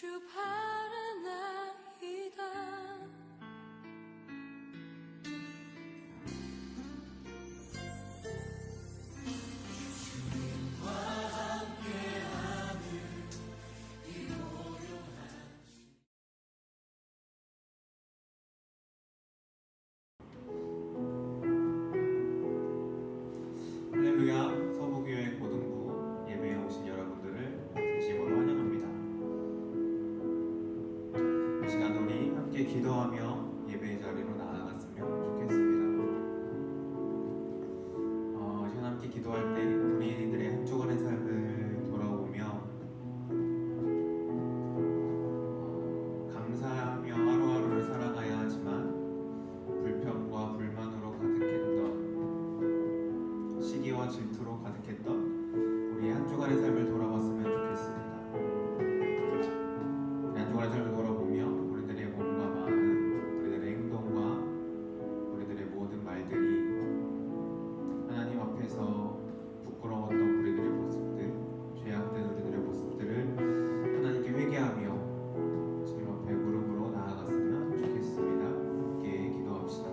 주 바라나이다. 주님과 함께하는 이 고요한 할렐루야, 서부교회 고등부 예배에 오신 여러분들을 진심으로 환영합니다. 이 시간 우리 함께 기도하며 예배의 자리로 나아갔으면 좋겠습니다. 이 시간 함께 기도할 때 우리들의 한 주간의 삶을 돌아보며 감사하며 하루하루를 살아가야 하지만 불평과 불만으로 가득했던 시기와 질투로 가득했던 우리의 한 주간의 삶을 돌아봤으면 좋겠습니다. 우리 한 주간의 삶을 돌아보며 우리들의 몸과 마음, 우리들의 행동과 우리들의 모든 말들이 하나님 앞에서 부끄러웠던 우리들의 모습들, 죄악된 우리들의 모습들을 하나님께 회개하며 주님 앞에 무릎으로 나아갔으면 좋겠습니다. 함께 기도합시다.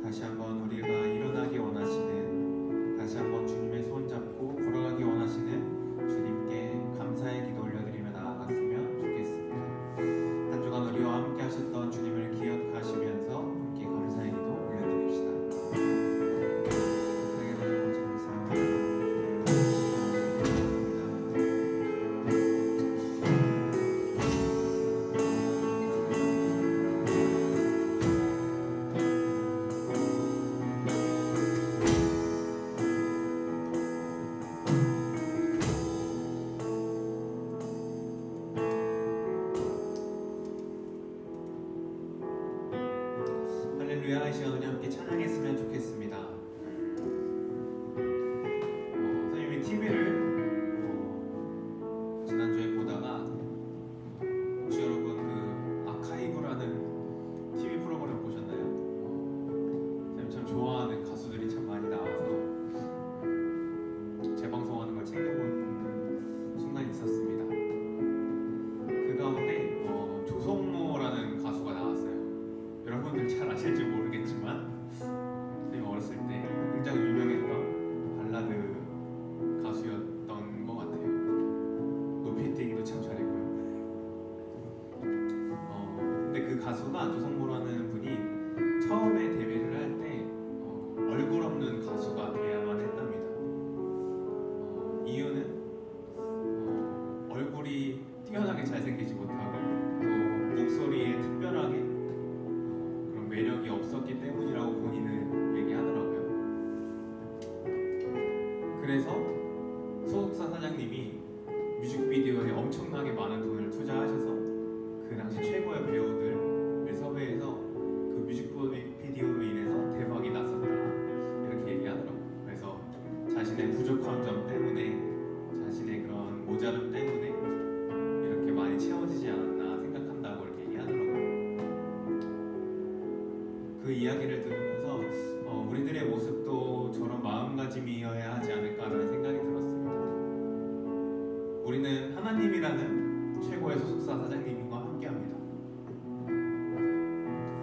다시 한번 우리가 일어나기 원하시는, 다시 한번 주님의 손 잡고 걸어가기 원하시는 주님께 감사의 기도 올려드리며 나아갔으면 좋겠습니다. 한 주간 우리와 함께 하셨던 주님을 기억하시면서 함께 감사의 기도 올려드립시다. 할렐루야, 이 시간 우리 함께 찬양했으면 좋겠습니다. 선생님이 TV를 지난주에 보다가 혹시 여러분 그 아카이브라는 TV 프로그램 보셨나요? 선생님 참 좋아하는 가수들이 참 많이 나와서 재방송하는 걸 챙겨본 순간이 있었습니다. 그 가운데 조성모라는 가수가 나왔어요. 여러분들 잘 아실지 모르겠지만 선생님 어렸을 때 굉장히 유명했던 발라드 가수였던 것 같아요. 높이뛰기도 참 잘했고요. 근데 그 가수가 조성모라는 분이 처음에 데뷔를 할 때 얼굴 없는 가수가 돼야만 했답니다. 이유는 얼굴이 뛰어나게 잘생기지 못하고 또 목소리에 특별하게 매력이 없었기 때문이라고 본인은 얘기하더라고요. 그래서 소속사 사장님이 뮤직비디오에 엄청나게 많은 돈을 투자하셔서 그 당시 최고의 배우들을 섭외해서 그 뮤직비디오로 인해서 대박이 났었다, 이렇게 얘기하더라고요. 그래서 자신의 부족한 점 때문에, 자신의 그런 모자름 때문에 이렇게 많이 채워지지 않았나 생각한다고 이렇게 얘기하더라고요. 그 이야기를 들으면서 우리들의 모습도 저런 마음가짐이어야 하지 않을까라는 생각이 들었습니다. 우리는 하나님이라는 최고의 소속사 사장님과 함께합니다.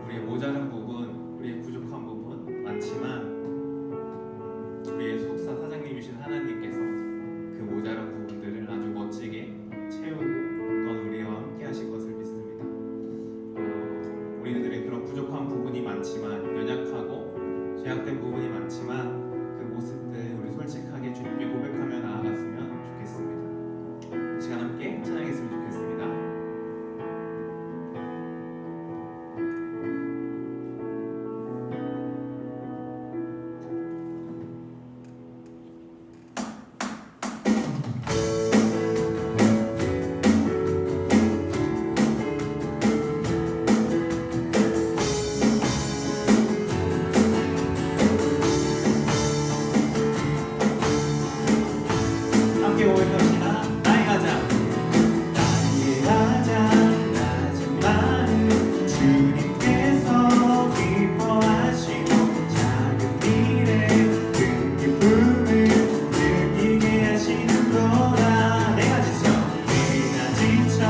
우리의 모자란 부분, 우리의 부족한 부분 많지만 우리의 소속사 사장님이신 하나님께서 그 모자란 부분들 함께 고백합시다. 나의 가장 낮은 주님께서 기뻐하시고 작은 일에 큰 기쁨을 느끼게 하시는도다. 내가 지쳐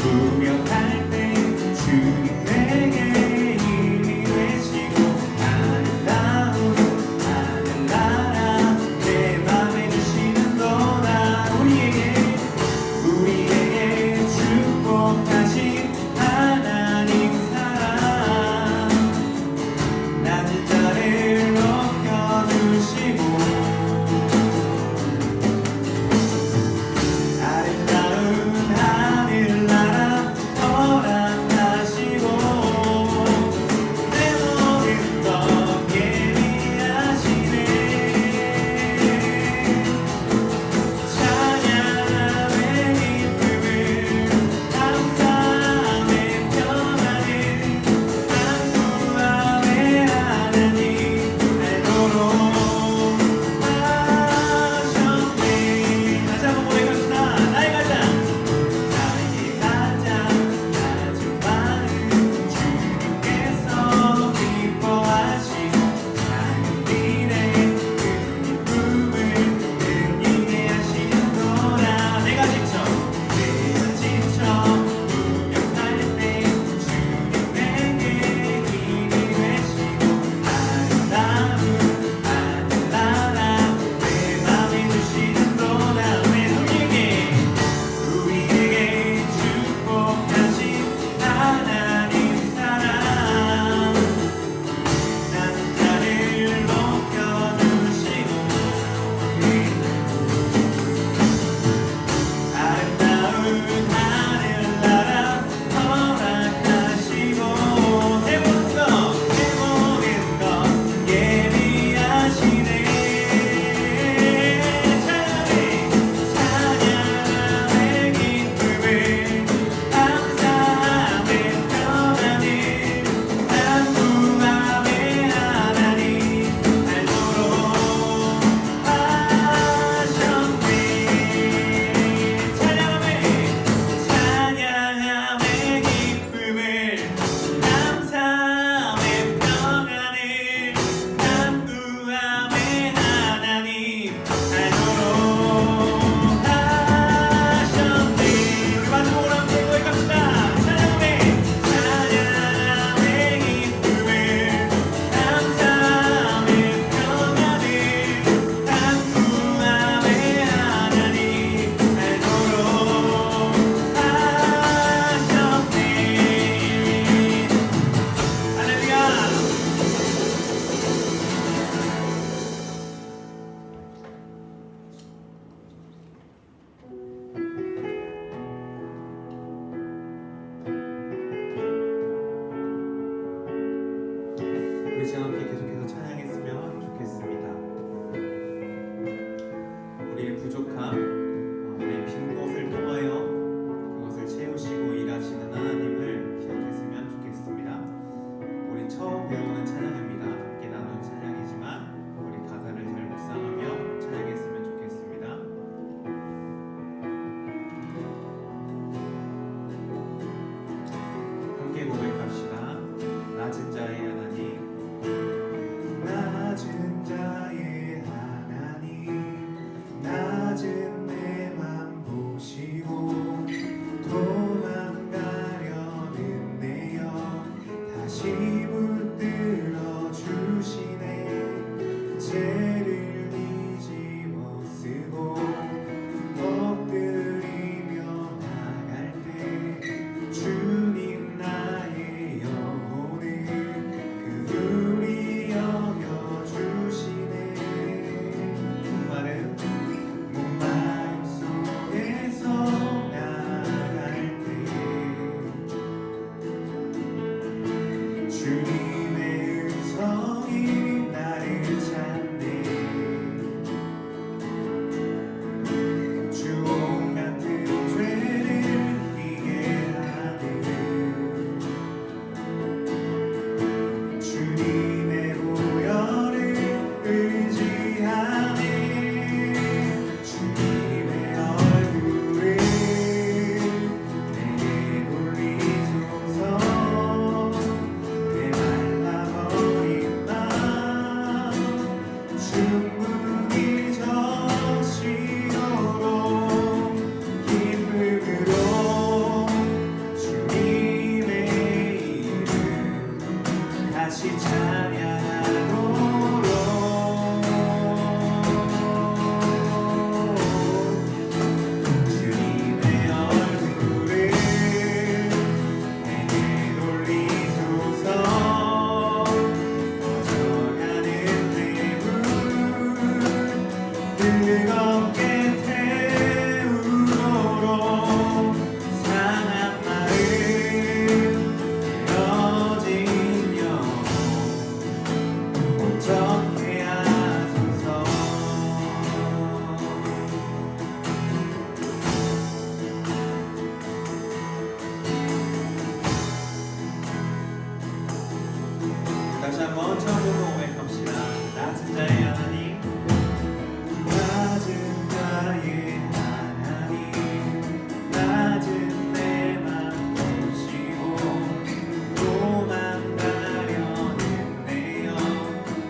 무력할 때 주님 내게 힘이 되시고 아름다운 하늘나라 내 맘에 주시는도다. 우리 한번 처음으로 고백합시다. 낮은 자의 하나님, 낮은 자의 하나님, 낮은 내 맘 보시고 도망가려 했네요.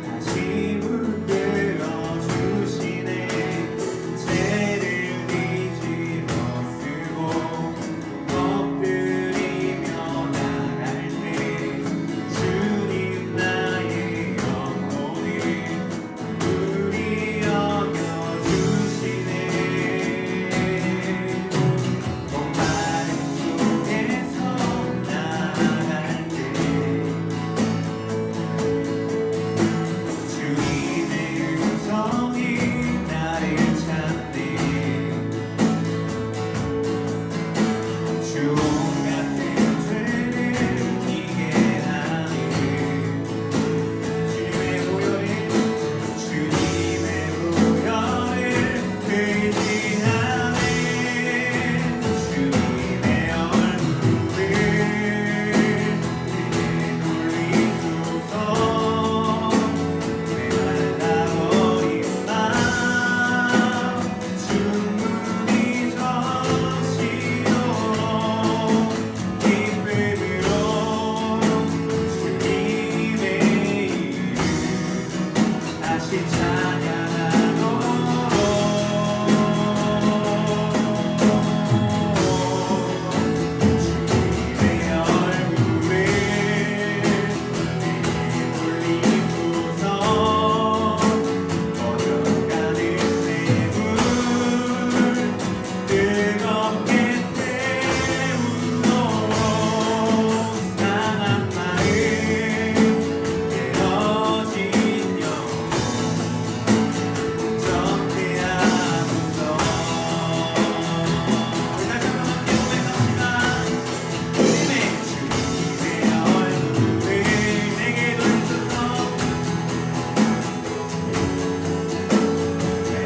다시 붙들어 주시네. 죄를 뒤집어 쓰고 엎드리며 나갈 때 주님 나의 영혼을 우리 여겨주시네. 목마름 속에서 나갈 때 주님의 음성이 나를 찾네. 주 같은 죄를 이게 하네. 주님의 보혈을 의지하네. 주님의 얼굴을 내게 돌리소서. 메말라버린 마음 충분히 적시도록 기쁨으로 주님의 이름 다시 찬양하도록 주님의 얼굴을 내게 돌리소서. 어려가는 내 물 뜨겁게 태우도록 상한 마음 깨어진 영혼 정죄하소서. 우리 다시 한번 함께 고백합시다. 주님의 얼굴을 내게 돌리소서.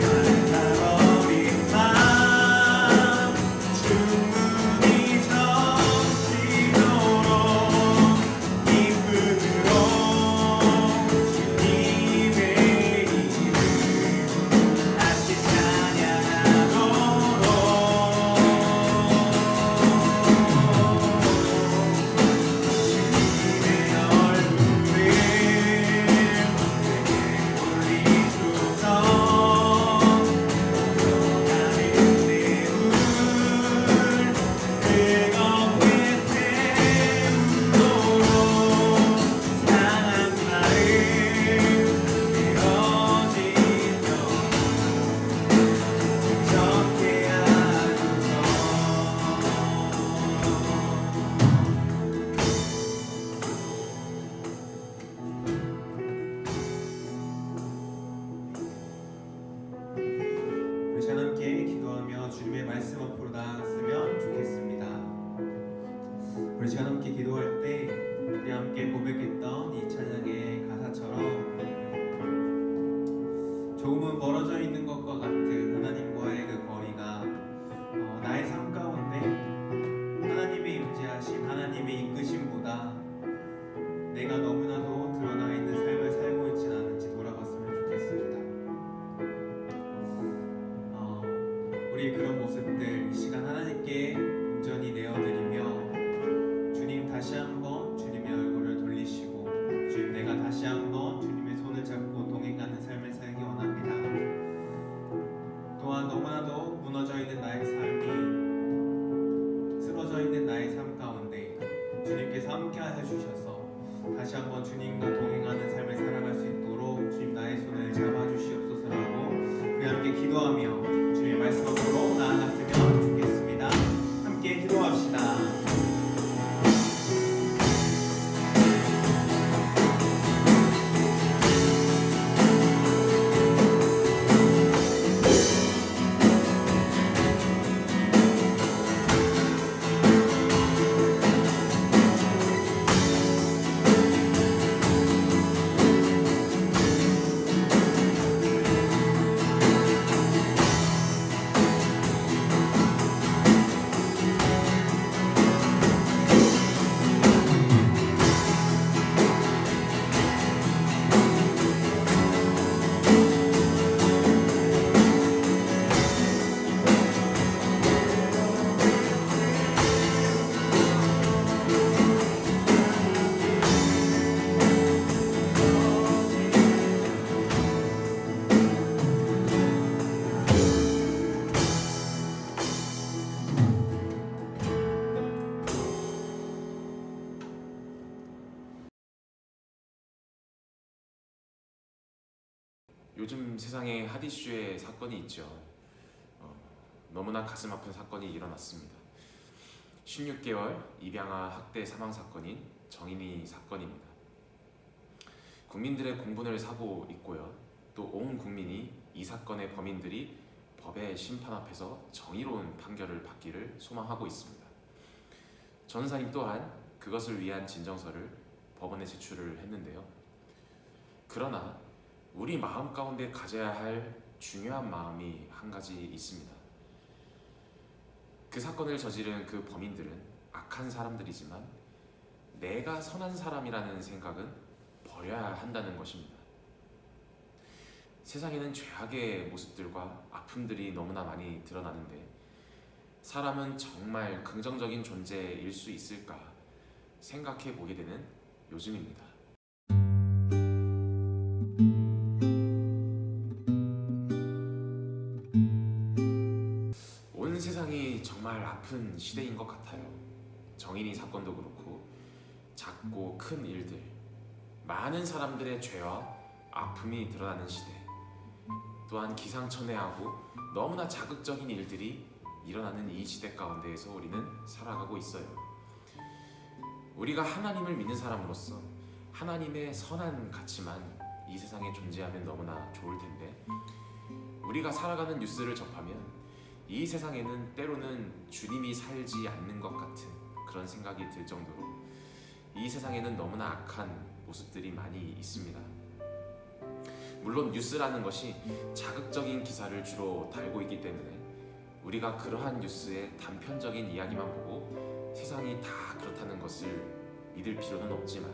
메말라버린 마음 충분히 적시도록 기쁨으로 주님의 이름 다시 찬양하도록 주님의 얼굴을 내게 돌리소서. 어려가는 내 물 뜨겁게 태우도록 상한 마음 깨어진 영혼 정케 하소서. 우리 잘 함께 기도하며 주님의 말씀 앞으로 나아갔으면 좋겠습니다. 우리 잘 함께 기도할 때 우리 함께 고백했던 이 찬양의 가사처럼 조금은 멀어져 있는 것과 같은 하나님과의 그 거리가 나의 삶 가운데 하나님의 임재하심, 하나님의 이끄심보다 내가 너무나도 드러나 있는 삶을 살고 있지 않은지 돌아봤으면 좋겠습니다. 우리의 그런 모습들 이 시간 하나님께 온전히 내어드리며 주님 다시 한번 주님의 얼굴을 돌리시고 주님 내가 다시 한번 주님의 손을 잡고 동행하는 삶을 살기 원합니다. 또한 너무나도 무너져 있는 나의 삶이 쓰러져 있는 나의 삶 가운데 주님께서 함께 해주셔서 다시 한번 주님과 동행하는 삶을 살아갈 수 있도록 주님 나의 손을 잡아주시옵소서라고 우리 함께 기도하며 주님의 말씀 앞으로 나아갔으면 좋겠습니다. 함께 기도합시다. 요즘 세상에 핫 이슈의 사건이 있죠. 너무나 가슴 아픈 사건이 일어났습니다. 16개월 입양아 학대 사망 사건인 정인이 사건입니다. 국민들의 공분을 사고 있고요. 또 온 국민이 이 사건의 범인들이 법의 심판 앞에서 정의로운 판결을 받기를 소망하고 있습니다. 전사님 또한 그것을 위한 진정서를 법원에 제출을 했는데요. 그러나 우리 마음 가운데 가져야 할 중요한 마음이 한 가지 있습니다. 그 사건을 저지른 그 범인들은 악한 사람들이지만 내가 선한 사람이라는 생각은 버려야 한다는 것입니다. 세상에는 죄악의 모습들과 아픔들이 너무나 많이 드러나는데 사람은 정말 긍정적인 존재일 수 있을까 생각해 보게 되는 요즘입니다. 온 세상이 정말 아픈 시대인 것 같아요. 정인이 사건도 그렇고 작고 큰 일들, 많은 사람들의 죄와 아픔이 드러나는 시대, 또한 기상천외하고 너무나 자극적인 일들이 일어나는 이 시대 가운데에서 우리는 살아가고 있어요. 우리가 하나님을 믿는 사람으로서 하나님의 선한 가치만 이 세상에 존재하면 너무나 좋을 텐데 우리가 살아가는 뉴스를 접하면 이 세상에는 때로는 주님이 살지 않는 것 같은 그런 생각이 들 정도로 이 세상에는 너무나 악한 모습들이 많이 있습니다. 물론 뉴스라는 것이 자극적인 기사를 주로 달고 있기 때문에 우리가 그러한 뉴스의 단편적인 이야기만 보고 세상이 다 그렇다는 것을 믿을 필요는 없지만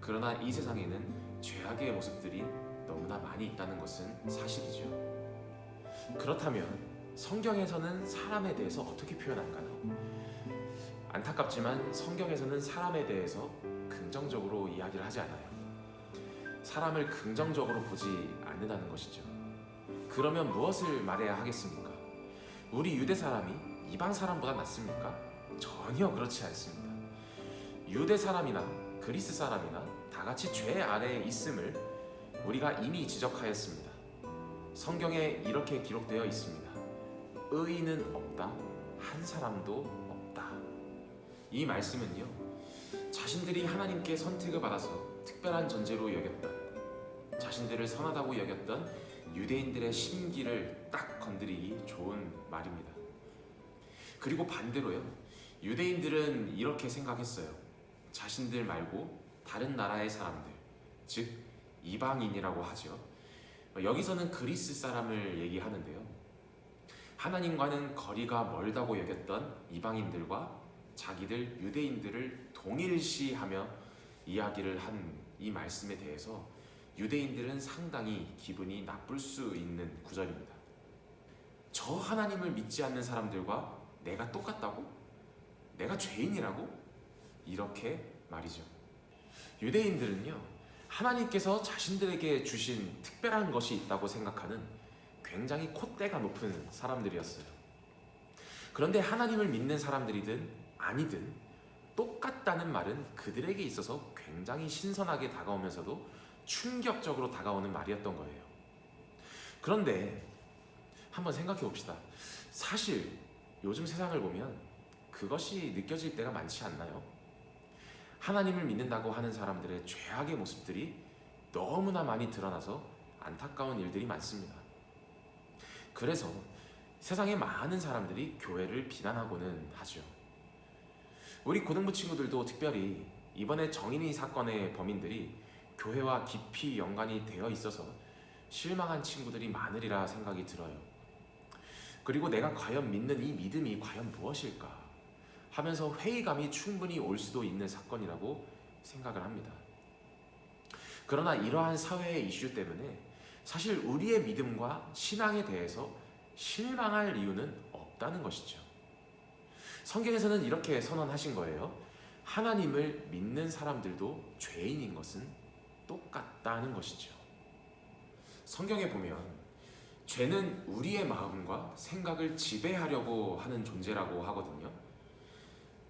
그러나 이 세상에는 죄악의 모습들이 너무나 많이 있다는 것은 사실이죠. 그렇다면 성경에서는 사람에 대해서 어떻게 표현할까요? 안타깝지만 성경에서는 사람에 대해서 긍정적으로 이야기를 하지 않아요. 사람을 긍정적으로 보지 않는다는 것이죠. 그러면 무엇을 말해야 하겠습니까? 우리 유대 사람이 이방 사람보다 낫습니까? 전혀 그렇지 않습니다. 유대 사람이나 그리스 사람이나 다 같이 죄 아래에 있음을 우리가 이미 지적하였습니다. 성경에 이렇게 기록되어 있습니다. 의인은 없다, 한 사람도 없다. 이 말씀은요, 자신들이 하나님께 선택을 받아서 특별한 존재로 여겼던, 자신들을 선하다고 여겼던 유대인들의 심기를 딱 건드리기 좋은 말입니다. 그리고 반대로요, 유대인들은 이렇게 생각했어요. 자신들 말고 다른 나라의 사람들, 즉 이방인이라고 하죠. 여기서는 그리스 사람을 얘기하는데요. 하나님과는 거리가 멀다고 여겼던 이방인들과 자기들 유대인들을 동일시하며 이야기를 한 이 말씀에 대해서 유대인들은 상당히 기분이 나쁠 수 있는 구절입니다. 저 하나님을 믿지 않는 사람들과 내가 똑같다고? 내가 죄인이라고? 이렇게 말이죠. 유대인들은요, 하나님께서 자신들에게 주신 특별한 것이 있다고 생각하는 굉장히 콧대가 높은 사람들이었어요. 그런데 하나님을 믿는 사람들이든 아니든 똑같다는 말은 그들에게 있어서 굉장히 신선하게 다가오면서도 충격적으로 다가오는 말이었던 거예요. 그런데 한번 생각해 봅시다. 사실 요즘 세상을 보면 그것이 느껴질 때가 많지 않나요? 하나님을 믿는다고 하는 사람들의 죄악의 모습들이 너무나 많이 드러나서 안타까운 일들이 많습니다. 그래서 세상의 많은 사람들이 교회를 비난하고는 하죠. 우리 고등부 친구들도 특별히 이번에 정인이 사건의 범인들이 교회와 깊이 연관이 되어 있어서 실망한 친구들이 많으리라 생각이 들어요. 그리고 내가 과연 믿는 이 믿음이 과연 무엇일까 하면서 회의감이 충분히 올 수도 있는 사건이라고 생각을 합니다. 그러나 이러한 사회의 이슈 때문에 사실 우리의 믿음과 신앙에 대해서 실망할 이유는 없다는 것이죠. 성경에서는 이렇게 선언하신 거예요. 하나님을 믿는 사람들도 죄인인 것은 똑같다는 것이죠. 성경에 보면 죄는 우리의 마음과 생각을 지배하려고 하는 존재라고 하거든요.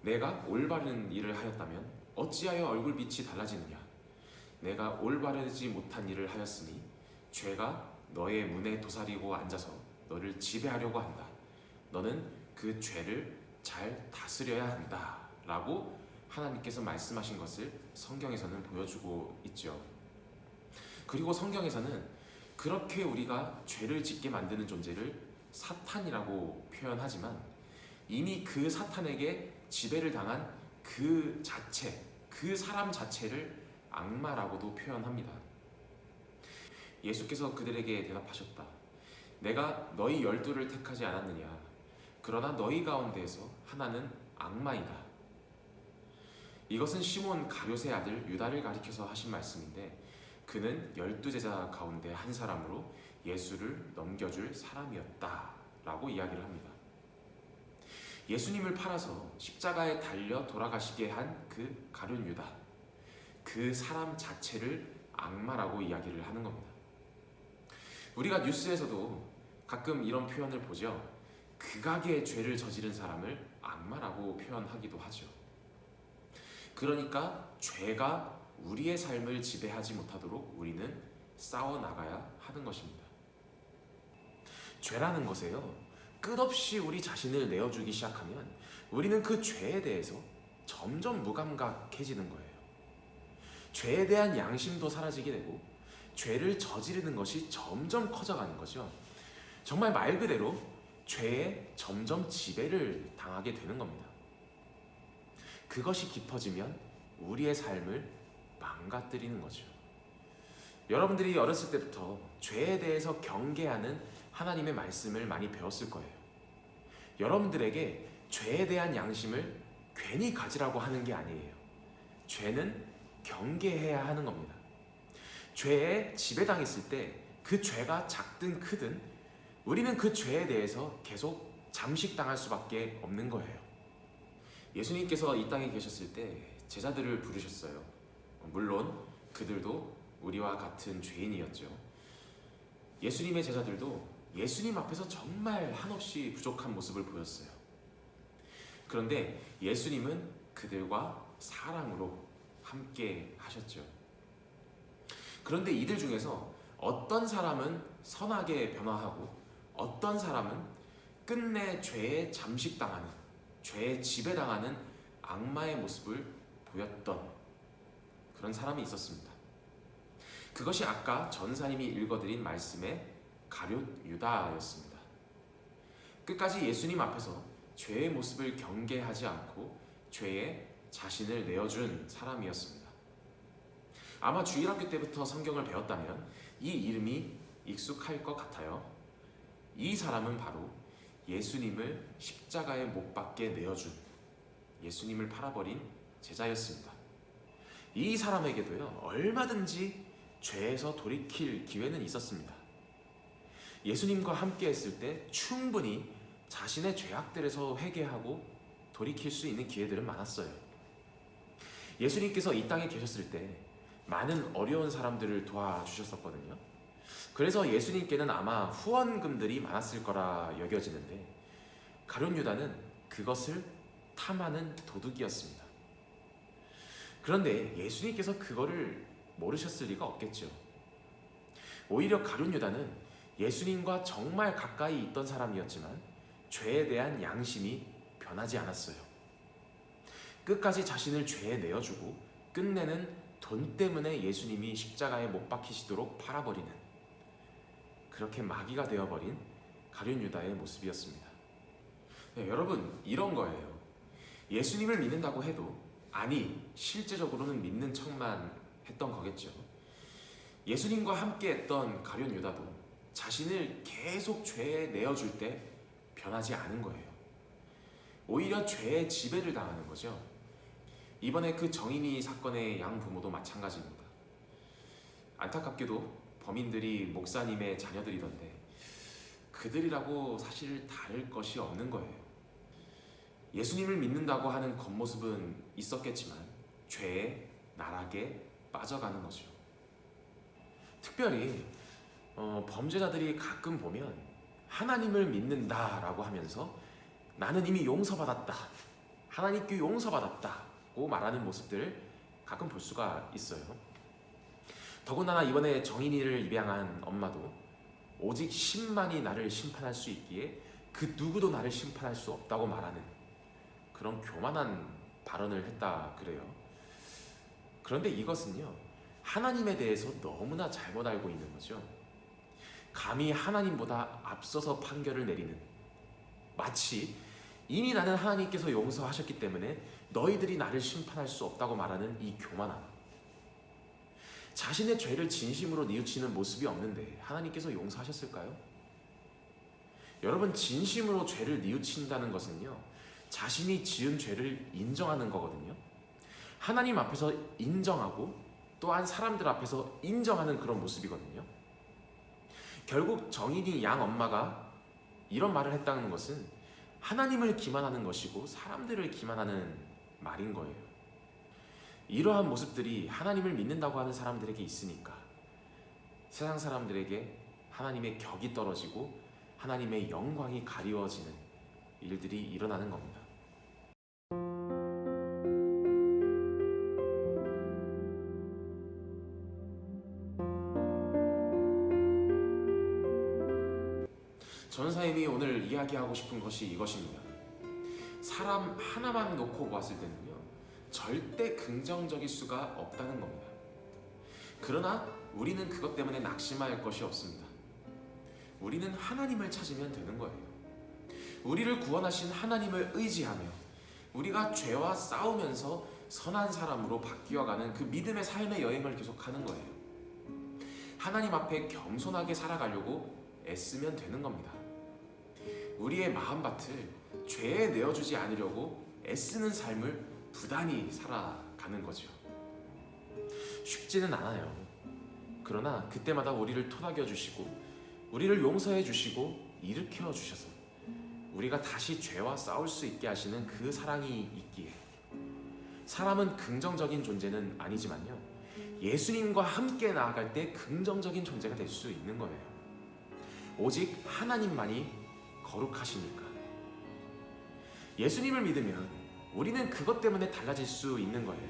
내가 올바른 일을 하였다면 어찌하여 얼굴빛이 달라지느냐? 내가 올바르지 못한 일을 하였으니 죄가 너의 문에 도사리고 앉아서 너를 지배하려고 한다. 너는 그 죄를 잘 다스려야 한다. 라고 하나님께서 말씀하신 것을 성경에서는 보여주고 있죠. 그리고 성경에서는 그렇게 우리가 죄를 짓게 만드는 존재를 사탄이라고 표현하지만 이미 그 사탄에게 지배를 당한 그 자체, 그 사람 자체를 악마라고도 표현합니다. 예수께서 그들에게 대답하셨다. 내가 너희 12를 택하지 않았느냐? 그러나 너희 가운데에서 하나는 악마이다. 이것은 시몬 가룟의 아들 유다를 가리켜서 하신 말씀인데 그는 12제자 가운데 한 사람으로 예수를 넘겨줄 사람이었다 라고 이야기를 합니다. 예수님을 팔아서 십자가에 달려 돌아가시게 한 그 가룟 유다, 그 사람 자체를 악마라고 이야기를 하는 겁니다. 우리가 뉴스에서도 가끔 이런 표현을 보죠. 극악의 죄를 저지른 사람을 악마라고 표현하기도 하죠. 그러니까 죄가 우리의 삶을 지배하지 못하도록 우리는 싸워나가야 하는 것입니다. 죄라는 것에요, 끝없이 우리 자신을 내어주기 시작하면 우리는 그 죄에 대해서 점점 무감각해지는 거예요. 죄에 대한 양심도 사라지게 되고 죄를 저지르는 것이 점점 커져가는 거죠. 정말 말 그대로 죄에 점점 지배를 당하게 되는 겁니다. 그것이 깊어지면 우리의 삶을 망가뜨리는 거죠. 여러분들이 어렸을 때부터 죄에 대해서 경계하는 하나님의 말씀을 많이 배웠을 거예요. 여러분들에게 죄에 대한 양심을 괜히 가지라고 하는 게 아니에요. 죄는 경계해야 하는 겁니다. 죄에 지배당했을 때 그 죄가 작든 크든 우리는 그 죄에 대해서 계속 잠식당할 수밖에 없는 거예요. 예수님께서 이 땅에 계셨을 때 제자들을 부르셨어요. 물론 그들도 우리와 같은 죄인이었죠. 예수님의 제자들도 예수님 앞에서 정말 한없이 부족한 모습을 보였어요. 그런데 예수님은 그들과 사랑으로 함께 하셨죠. 그런데 이들 중에서 어떤 사람은 선하게 변화하고 어떤 사람은 끝내 죄에 잠식당하는, 죄에 지배당하는 악마의 모습을 보였던 그런 사람이 있었습니다. 그것이 아까 전사님이 읽어드린 말씀의 가룟 유다였습니다. 끝까지 예수님 앞에서 죄의 모습을 경계하지 않고 죄에 자신을 내어준 사람이었습니다. 아마 주일학교 때부터 성경을 배웠다면 이 이름이 익숙할 것 같아요. 이 사람은 바로 예수님을 십자가에 못 박게 내어준, 예수님을 팔아버린 제자였습니다. 이 사람에게도요, 얼마든지 죄에서 돌이킬 기회는 있었습니다. 예수님과 함께 했을 때 충분히 자신의 죄악들에서 회개하고 돌이킬 수 있는 기회들은 많았어요. 예수님께서 이 땅에 계셨을 때 많은 어려운 사람들을 도와주셨었거든요. 그래서 예수님께는 아마 후원금들이 많았을 거라 여겨지는데 가룟 유다는 그것을 탐하는 도둑이었습니다. 그런데 예수님께서 그거를 모르셨을 리가 없겠죠. 오히려 가룟 유다는 예수님과 정말 가까이 있던 사람이었지만 죄에 대한 양심이 변하지 않았어요. 끝까지 자신을 죄에 내어주고 끝내는 돈 때문에 예수님이 십자가에 못 박히시도록 팔아버리는, 그렇게 마귀가 되어버린 가룟 유다의 모습이었습니다. 네, 여러분, 이런 거예요. 예수님을 믿는다고 해도 아니 실제적으로는 믿는 척만 했던 거겠죠. 예수님과 함께 했던 가룟 유다도 자신을 계속 죄에 내어줄 때 변하지 않은 거예요. 오히려 죄의 지배를 당하는 거죠. 이번에 그 정인이 사건의 양 부모도 마찬가지입니다. 안타깝게도 범인들이 목사님의 자녀들이던데 그들이라고 사실 다를 것이 없는 거예요. 예수님을 믿는다고 하는 겉모습은 있었겠지만 죄의 나락에 빠져가는 거죠. 특별히 범죄자들이 가끔 보면 하나님을 믿는다라고 하면서 나는 이미 용서받았다, 하나님께 용서받았다고 말하는 모습들을 가끔 볼 수가 있어요. 더군다나 이번에 정인이를 입양한 엄마도 오직 신만이 나를 심판할 수 있기에 그 누구도 나를 심판할 수 없다고 말하는 그런 교만한 발언을 했다 그래요. 그런데 이것은요, 하나님에 대해서 너무나 잘못 알고 있는 거죠. 감히 하나님보다 앞서서 판결을 내리는, 마치 이미 나는 하나님께서 용서하셨기 때문에 너희들이 나를 심판할 수 없다고 말하는 이 교만함. 자신의 죄를 진심으로 뉘우치는 모습이 없는데 하나님께서 용서하셨을까요? 여러분, 진심으로 죄를 뉘우친다는 것은요, 자신이 지은 죄를 인정하는 거거든요. 하나님 앞에서 인정하고 또한 사람들 앞에서 인정하는 그런 모습이거든요. 결국 정인이 양 엄마가 이런 말을 했다는 것은 하나님을 기만하는 것이고 사람들을 기만하는 말인 거예요. 이러한 모습들이 하나님을 믿는다고 하는 사람들에게 있으니까 세상 사람들에게 하나님의 격이 떨어지고 하나님의 영광이 가리워지는 일들이 일어나는 겁니다. 전사님이 오늘 이야기하고 싶은 것이 이것입니다. 사람 하나만 놓고 보았을 때는요, 절대 긍정적일 수가 없다는 겁니다. 그러나 우리는 그것 때문에 낙심할 것이 없습니다. 우리는 하나님을 찾으면 되는 거예요. 우리를 구원하신 하나님을 의지하며 우리가 죄와 싸우면서 선한 사람으로 바뀌어가는 그 믿음의 삶의 여행을 계속하는 거예요. 하나님 앞에 겸손하게 살아가려고 애쓰면 되는 겁니다. 우리의 마음밭을 죄에 내어주지 않으려고 애쓰는 삶을 부단히 살아가는 거죠. 쉽지는 않아요. 그러나 그때마다 우리를 토닥여 주시고 우리를 용서해 주시고 일으켜 주셔서 우리가 다시 죄와 싸울 수 있게 하시는 그 사랑이 있기에, 사람은 긍정적인 존재는 아니지만요, 예수님과 함께 나아갈 때 긍정적인 존재가 될 수 있는 거예요. 오직 하나님만이 거룩하시니까. 예수님을 믿으면 우리는 그것 때문에 달라질 수 있는 거예요.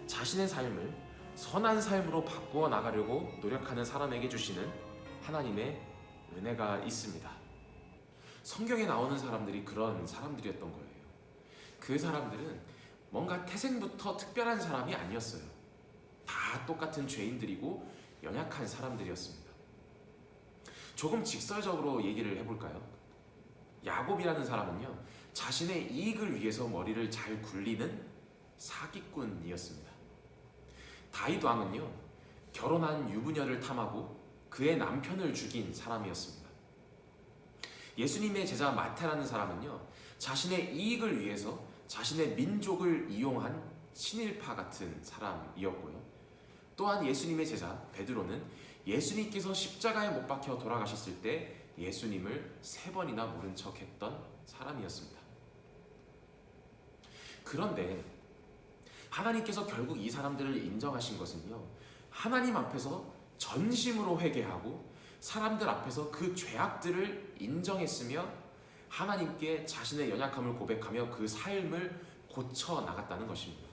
자신의 삶을 선한 삶으로 바꾸어 나가려고 노력하는 사람에게 주시는 하나님의 은혜가 있습니다. 성경에 나오는 사람들이 그런 사람들이었던 거예요. 그 사람들은 뭔가 태생부터 특별한 사람이 아니었어요. 다 똑같은 죄인들이고 연약한 사람들이었습니다. 조금 직설적으로 얘기를 해볼까요? 야곱이라는 사람은요, 자신의 이익을 위해서 머리를 잘 굴리는 사기꾼이었습니다. 다윗 왕은요, 결혼한 유부녀를 탐하고 그의 남편을 죽인 사람이었습니다. 예수님의 제자 마태라는 사람은요, 자신의 이익을 위해서 자신의 민족을 이용한 친일파 같은 사람이었고요. 또한 예수님의 제자 베드로는 예수님께서 십자가에 못 박혀 돌아가셨을 때 예수님을 3번이나 모른 척했던 사람이었습니다. 그런데 하나님께서 결국 이 사람들을 인정하신 것은요, 하나님 앞에서 전심으로 회개하고 사람들 앞에서 그 죄악들을 인정했으며 하나님께 자신의 연약함을 고백하며 그 삶을 고쳐 나갔다는 것입니다.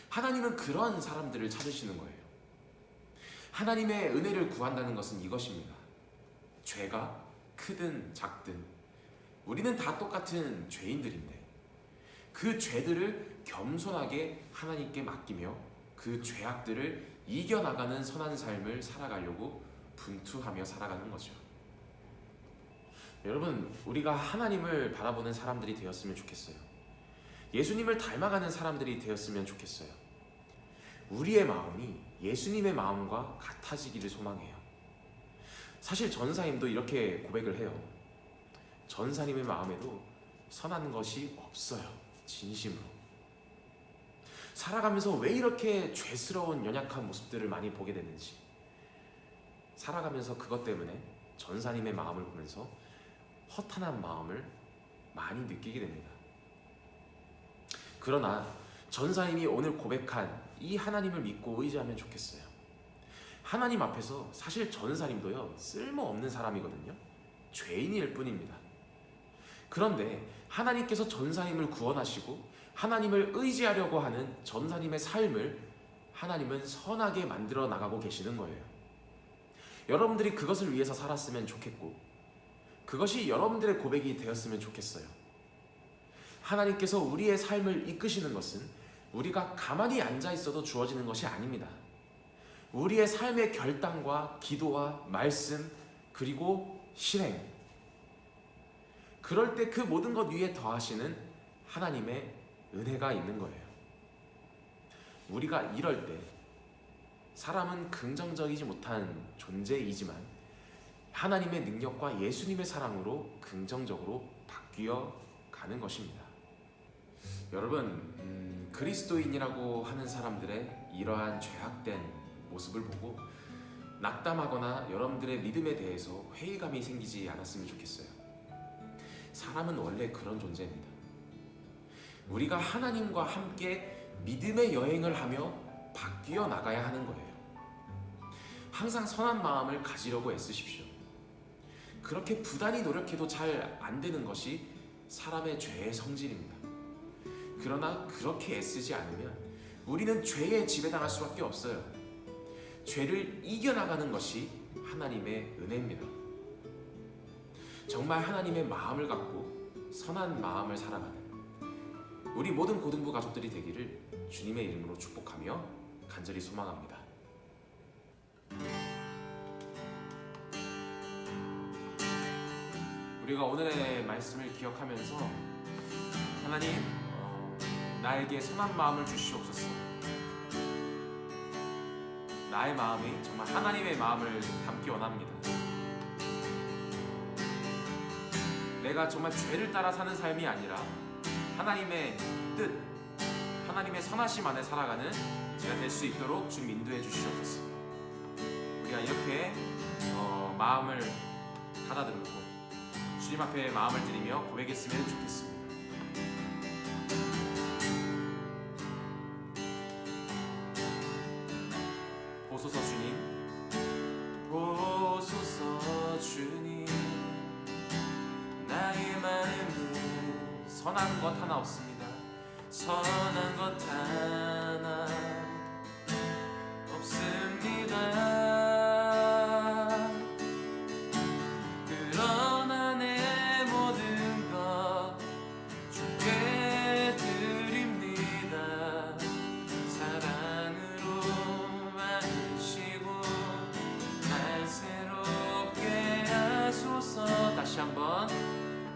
하나님은 그런 사람들을 찾으시는 거예요. 하나님의 은혜를 구한다는 것은 이것입니다. 죄가 크든 작든 우리는 다 똑같은 죄인들인데 그 죄들을 겸손하게 하나님께 맡기며 그 죄악들을 이겨나가는 선한 삶을 살아가려고 분투하며 살아가는 거죠. 여러분, 우리가 하나님을 바라보는 사람들이 되었으면 좋겠어요. 예수님을 닮아가는 사람들이 되었으면 좋겠어요. 우리의 마음이 예수님의 마음과 같아지기를 소망해요. 사실 전사님도 이렇게 고백을 해요. 전사님의 마음에도 선한 것이 없어요. 진심으로. 살아가면서 왜 이렇게 죄스러운 연약한 모습들을 많이 보게 되는지, 살아가면서 그것 때문에 전사님의 마음을 보면서 허탄한 마음을 많이 느끼게 됩니다. 그러나 전사님이 오늘 고백한 이 하나님을 믿고 의지하면 좋겠어요. 하나님 앞에서 사실 전사님도요, 쓸모없는 사람이거든요. 죄인일 뿐입니다. 그런데 하나님께서 전사님을 구원하시고 하나님을 의지하려고 하는 전사님의 삶을 하나님은 선하게 만들어 나가고 계시는 거예요. 여러분들이 그것을 위해서 살았으면 좋겠고, 그것이 여러분들의 고백이 되었으면 좋겠어요. 하나님께서 우리의 삶을 이끄시는 것은 우리가 가만히 앉아 있어도 주어지는 것이 아닙니다. 우리의 삶의 결단과 기도와 말씀, 그리고 실행, 그럴 때 그 모든 것 위에 더하시는 하나님의 은혜가 있는 거예요. 우리가 이럴 때 사람은 긍정적이지 못한 존재이지만 하나님의 능력과 예수님의 사랑으로 긍정적으로 바뀌어 가는 것입니다. 여러분, 그리스도인이라고 하는 사람들의 이러한 죄악된 모습을 보고 낙담하거나 여러분들의 믿음에 대해서 회의감이 생기지 않았으면 좋겠어요. 사람은 원래 그런 존재입니다. 우리가 하나님과 함께 믿음의 여행을 하며 바뀌어 나가야 하는 거예요. 항상 선한 마음을 가지려고 애쓰십시오. 그렇게 부단히 노력해도 잘 안 되는 것이 사람의 죄의 성질입니다. 그러나 그렇게 애쓰지 않으면 우리는 죄에 지배당할 수밖에 없어요. 죄를 이겨나가는 것이 하나님의 은혜입니다. 정말 하나님의 마음을 갖고 선한 마음을 살아가는 우리 모든 고등부 가족들이 되기를 주님의 이름으로 축복하며 간절히 소망합니다. 우리가 오늘의 말씀을 기억하면서 하나님, 나에게 선한 마음을 주시옵소서. 나의 마음이 정말 하나님의 마음을 담기 원합니다. 내가 정말 죄를 따라 사는 삶이 아니라 하나님의 뜻, 하나님의 선하심 안에 살아가는 제가 될 수 있도록 주님 인도해 주시옵소서. 우리가 이렇게 마음을 가다듬고 주님 앞에 마음을 드리며 고백했으면 좋겠습니다. 보소서 주님, 보소서 주님, 나의 마음은 선한 것 하나 없습니다. 선한 것 하나 없습니다. 그러나 내 모든 것 주께 드립니다. 사랑으로 만드시고 날 새롭게 하소서. 다시 한번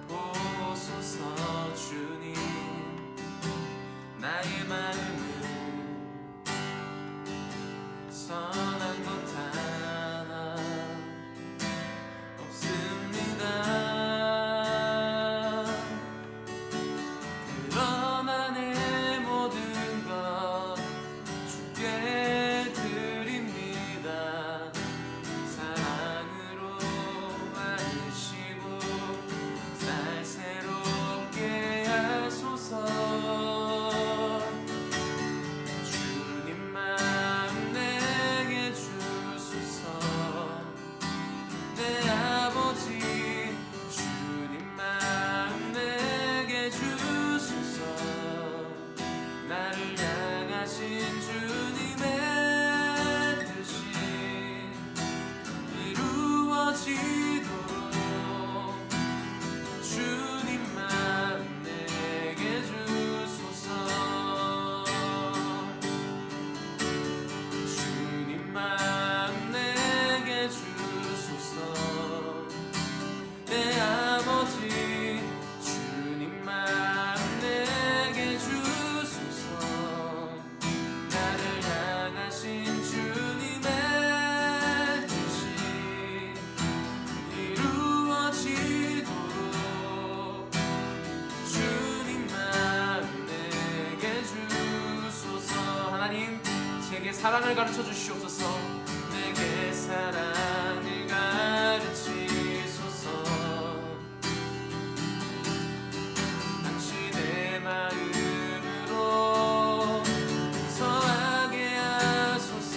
보소서 주님, 나의 마음은 선한 것 하나 없습니다. 그러나 내 모든 것 주께 드립니다. 사랑으로 만드시고 날 새롭게 하소서. 주님 마음 내게 주소서. 내 아버지 주님 마음 내게 주소서. 나를 향하신 주님의 뜻이 이루어지도록 주님 마음 내게 주소서. 주님 마음 내게 주소서. 내 아버지 주님 마음 내게 주소서. 나를 향하신 주님의 뜻이 이루어지도록 주님 마음 내게 주소서. 하나님, 제게 사랑을 가르쳐 주시옵소서. 내게 사랑을 가르치소서. 당신의 마음으로 서하게 하소서.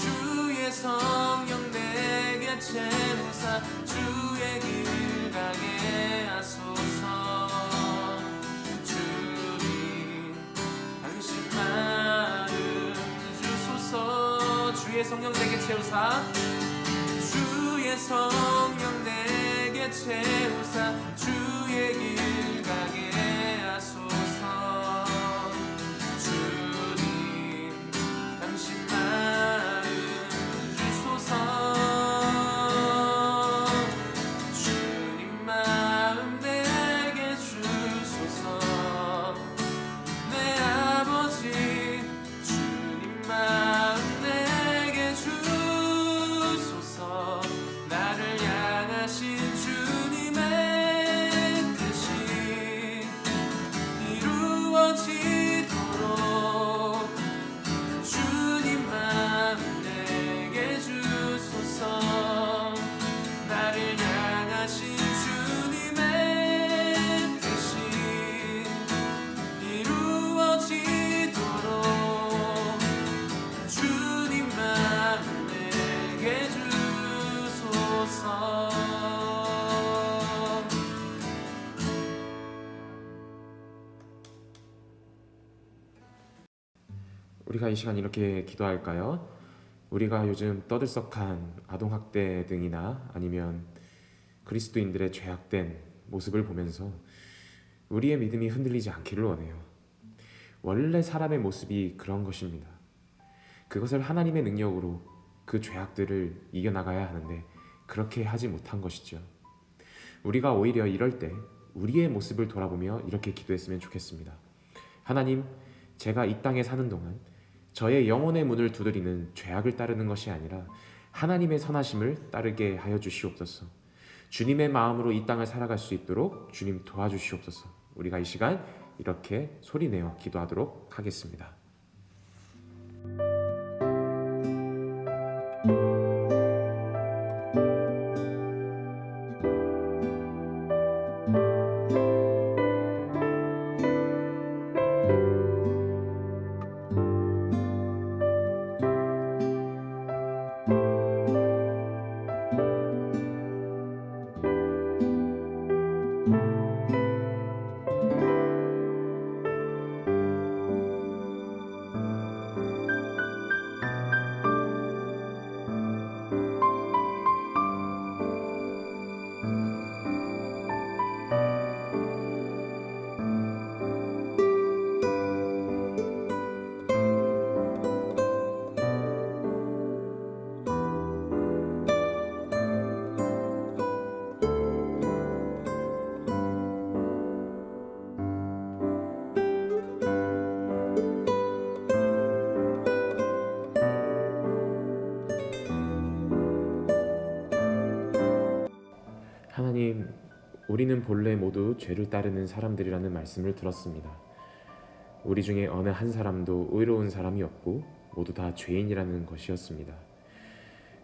주의 성령 내게 채우사 주의 길 가게 하소서. 주님, 당신만 주의 성령 내게 채우사 주의 성령 내게 채우사 주의 길 가게 하소서. 주님 당신 마음 주소서. 주님 마음 내게 주소서. 내 아버지 주님 마음 내게 주소서. 나를 향하신 주님의 뜻이 이루어지도록 주님 마음 내게 주소서. 나를 향하신 주님의 뜻이 이루어지도록 주님 마음 내게 주소서. 우리가 이 시간 이렇게 기도할까요? 우리가 요즘 떠들썩한 아동학대 등이나 아니면 그리스도인들의 죄악된 모습을 보면서 우리의 믿음이 흔들리지 않기를 원해요. 원래 사람의 모습이 그런 것입니다. 그것을 하나님의 능력으로 그 죄악들을 이겨나가야 하는데 그렇게 하지 못한 것이죠. 우리가 오히려 이럴 때 우리의 모습을 돌아보며 이렇게 기도했으면 좋겠습니다. 하나님, 제가 이 땅에 사는 동안 저의 영혼의 문을 두드리는 죄악을 따르는 것이 아니라 하나님의 선하심을 따르게 하여 주시옵소서. 주님의 마음으로 이 땅을 살아갈 수 있도록 주님 도와주시옵소서. 우리가 이 시간 이렇게 소리내어 기도하도록 하겠습니다. 하나님, 우리는 본래 모두 죄를 따르는 사람들이라는 말씀을 들었습니다. 우리 중에 어느 한 사람도 의로운 사람이 없고 모두 다 죄인이라는 것이었습니다.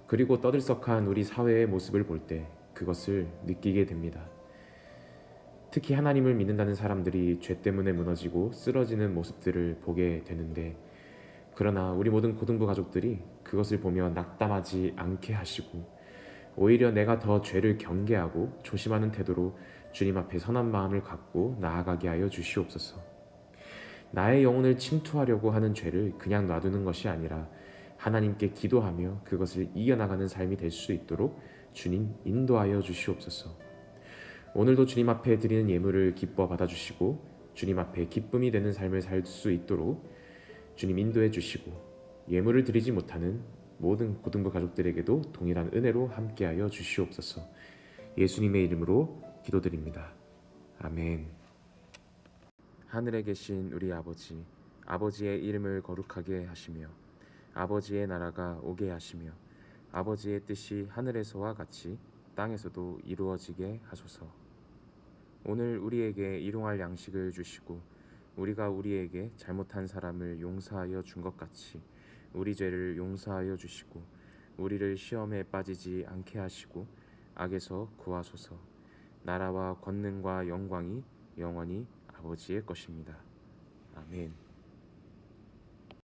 그리고 떠들썩한 우리 사회의 모습을 볼 때 그것을 느끼게 됩니다. 특히 하나님을 믿는다는 사람들이 죄 때문에 무너지고 쓰러지는 모습들을 보게 되는데, 그러나 우리 모든 고등부 가족들이 그것을 보며 낙담하지 않게 하시고 오히려 내가 더 죄를 경계하고 조심하는 태도로 주님 앞에 선한 마음을 갖고 나아가게 하여 주시옵소서. 나의 영혼을 침투하려고 하는 죄를 그냥 놔두는 것이 아니라 하나님께 기도하며 그것을 이겨나가는 삶이 될 수 있도록 주님 인도하여 주시옵소서. 오늘도 주님 앞에 드리는 예물을 기뻐 받아주시고 주님 앞에 기쁨이 되는 삶을 살 수 있도록 주님 인도해 주시고, 예물을 드리지 못하는 모든 고등부 가족들에게도 동일한 은혜로 함께하여 주시옵소서. 예수님의 이름으로 기도드립니다. 아멘. 하늘에 계신 우리 아버지, 아버지의 이름을 거룩하게 하시며 아버지의 나라가 오게 하시며 아버지의 뜻이 하늘에서와 같이 땅에서도 이루어지게 하소서. 오늘 우리에게 일용할 양식을 주시고 우리가 우리에게 잘못한 사람을 용서하여 준 것 같이 우리 죄를 용서하여 주시고 우리를 시험에 빠지지 않게 하시고 악에서 구하소서. 나라와 권능과 영광이 영원히 아버지의 것입니다. 아멘.